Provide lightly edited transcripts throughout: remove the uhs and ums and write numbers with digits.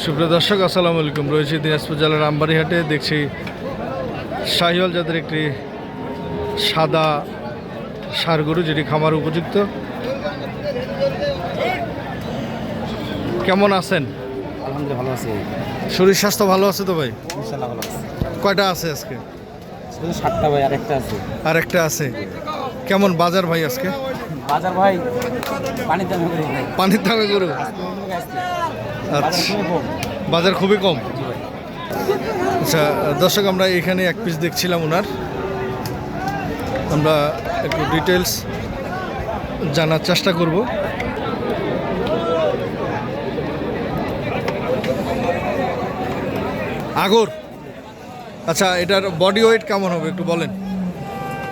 সুপ্রিয় দর্শক আসসালামু আলাইকুম। রয়েছে দিনাজপুর জেলার আমবাড়িহাটে। দেখছি শাহিওয়াল জাতের একটি সাদা ষাঁড় গরু, যেটি খামার উপযুক্ত। কেমন আছেন? আলহামদুলিল্লাহ ভালো আছি। শরীর স্বাস্থ্য ভালো আছে তো ভাই? ইনশাআল্লাহ ভালো আছে। কয়টা আছে আজকে? শুধু 7টা ভাই, আরেকটা আছে। আরেকটা আছে। কেমন বাজার ভাই আজকে? বাজার ভাই পানির দামে করে ভাই। পানির দামে গরু? আচ্ছা, বাজার খুবই কম। আচ্ছা দর্শক, আমরা এখানে এক পিস দেখছিলাম ওনার, আমরা একটু ডিটেলস জানার চেষ্টা করব। আগর, আচ্ছা এটার বডি ওয়েট কেমন হবে একটু বলেন?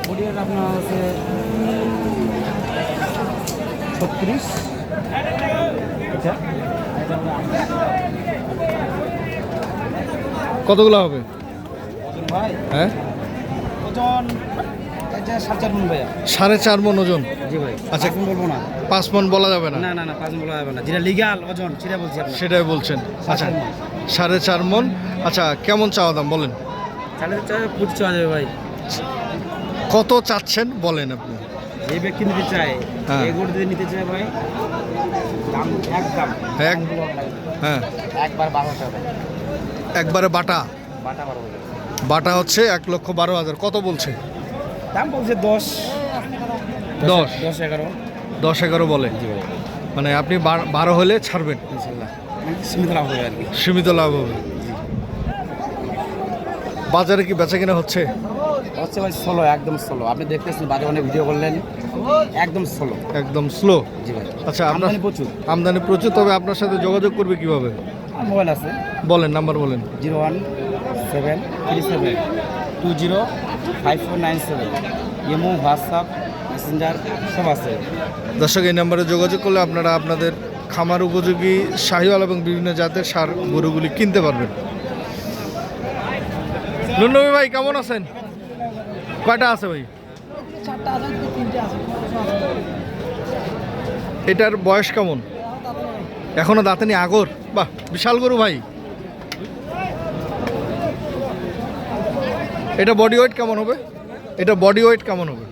বডি ওয়েট আপনার আছে 36। কতগুলো হবে ভাই? হ্যাঁ, ওজন 4.5 মণ ভাইয়া। 4.5 মণ ওজন? জি ভাই। আচ্ছা, 5 মণ বলবো না। 5 মণ বলা যাবে না? না না না, 5 মণ বলা যাবে না, যেটা লিগ্যাল ওজন সেটা বলছি আপনাকে। সেটাই বলছেন? আচ্ছা, 4.5 মণ। আচ্ছা, কেমন চাওয়া দাম বলেন? 4.5 ফুট চাওয়া যাবে ভাই। কত চাচ্ছেন বলেন আপনি? যে ব্যক্তি নিতে চায়, হ্যাঁ। এই গরু যদি নিতে চায় ভাই, দাম একদম হ্যাঁ, একবার 12,000 টাকা। একবারে বাটা? বাটা 12,000। বাটা হচ্ছে 1,12,000। কত বলছে দাম বলছে 10 10 11। 10-11 বলে? জি ভাই। মানে আপনি 12 হলে ছাড়বেন? ইনশাআল্লাহ সীমিত লাভ হবে আর কি। সীমিত লাভ হবে। বাজারে কি বেচা কিনা হচ্ছে? হচ্ছে ভাই স্লো, একদম স্লো। আপনি দেখতেছেন বাজারে অনেক ভিডিও করলেন, একদম স্লো। একদম স্লো? জি ভাই। আচ্ছা, আপনার আমদানি প্রচুর। আমদানি প্রচুর, তবে আপনার সাথে যোগাযোগ করবে কিভাবে? আর মোবাইল আছে, বলেন, নাম্বার বলেন। 01737205497। ইমো, হোয়াটসঅ্যাপ, মেসেঞ্জার সব আছে। দর্শক, এই নাম্বারে যোগাযোগ করলে আপনারা আপনাদের খামার উপযোগী শাহিওয়াল এবং বিভিন্ন জাতের ষাঁড় গরুগুলি কিনতে পারবেন। নুনবী ভাই কেমন আছেন? কয়টা আছে ভাই? এটার বয়স কেমন? এখনো দাঁতেনি? আগর? বাহ, বিশাল গরু ভাই। এটা বডি ওয়েট কেমন হবে? এটা বডি ওয়েট কেমন হবে?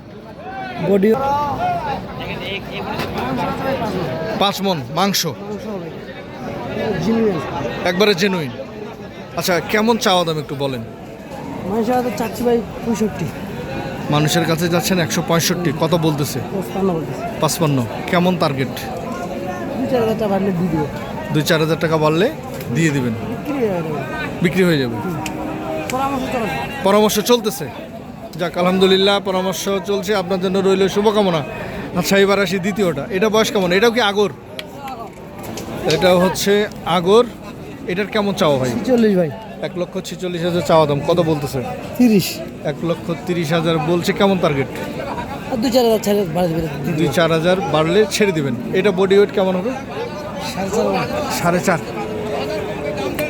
বডি 5 মণ মাংস, একবারে জেনুইন। আচ্ছা, কেমন চাওয়া দাম একটু বলেন? মানুষের চাচ্ছি ভাই 65। মানুষের কাছে যাচ্ছেন 165। কত বলতেছে? 55। কেমন টার্গেট? 2-4 টাকা বাড়লে ভিডিও 2-4 হাজার টাকা বাড়লে দিয়ে দিবেন? বিক্রি হয়ে যাবে। পরামর্শ চলতেছে? যাক, আলহামদুলিল্লাহ, পরামর্শ চলছে। আপনার জন্য রইল শুভকামনা। আচ্ছা, এবার আসি দ্বিতীয়টা। এটা বয়স কেমন? এটাও কি আগর? এটা হচ্ছে আগর। এটার কেমন চাওয়া ভাই? 40 ভাই। 1,46,000 চাওয়া দাম। কত বলতেছে? 30। 1,30,000 বলছে। কেমন টার্গেট? 2-4 হাজার ছেড়ে বাড়বে। 2-4 হাজার বাড়লে ছেড়ে দিবেন। এটা বডি ওয়েট কেমন হবে? 4.5।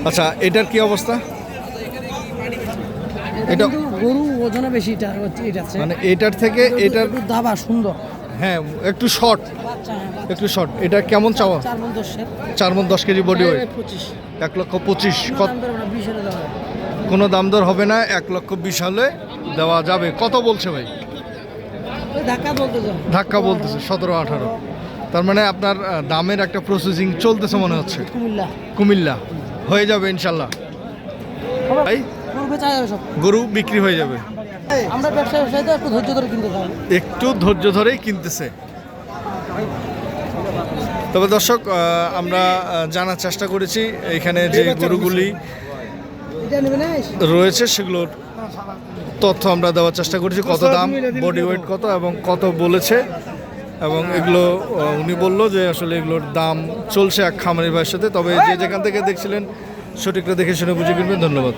আচ্ছা, এটার কি অবস্থা? এটা গরু ওজনে বেশি, এটা মানে এটার থেকে এটার দাবা সুন্দর। হ্যাঁ, একটু শর্ট, একটু শর্ট। এটা কেমন চাওয়া? 4 মণ 10 কেজি বডি ওয়েট। 1,25,000। কোনো দাম দর হবে না, 1,20,000 হলে দেওয়া যাবে। কত বলছে ভাই? ধাক্কা বলতেছে 17-18। তার মানে আপনার দামের একটা প্রসেসিং চলতেছে মনে হচ্ছে। কুমিল্লা হয়ে যাবে ইনশাল্লাহ ভাই। গরু বিক্রি হয়ে যাবে। আমরা ব্যবসায়ী একটু ধৈর্য ধরে কিনতে হবে। একটু ধৈর্য ধরেই কিনতেছে। তবে দর্শক, আমরা জানার চেষ্টা করেছি এখানে যে গরুগুলি রয়েছে সেগুলোর তথ্য আমরা দেওয়ার চেষ্টা করেছি। কত দাম, বডি ওয়েট কত এবং কত বলেছে, এবং এগুলো উনি বললো যে আসলে এগুলোর দাম চলছে এক খামারি ভাইয়ের সাথে। তবে যে যেখান থেকে দেখছিলেন সঠিকটা দেখে শুনে বুঝে কিনবেন। ধন্যবাদ।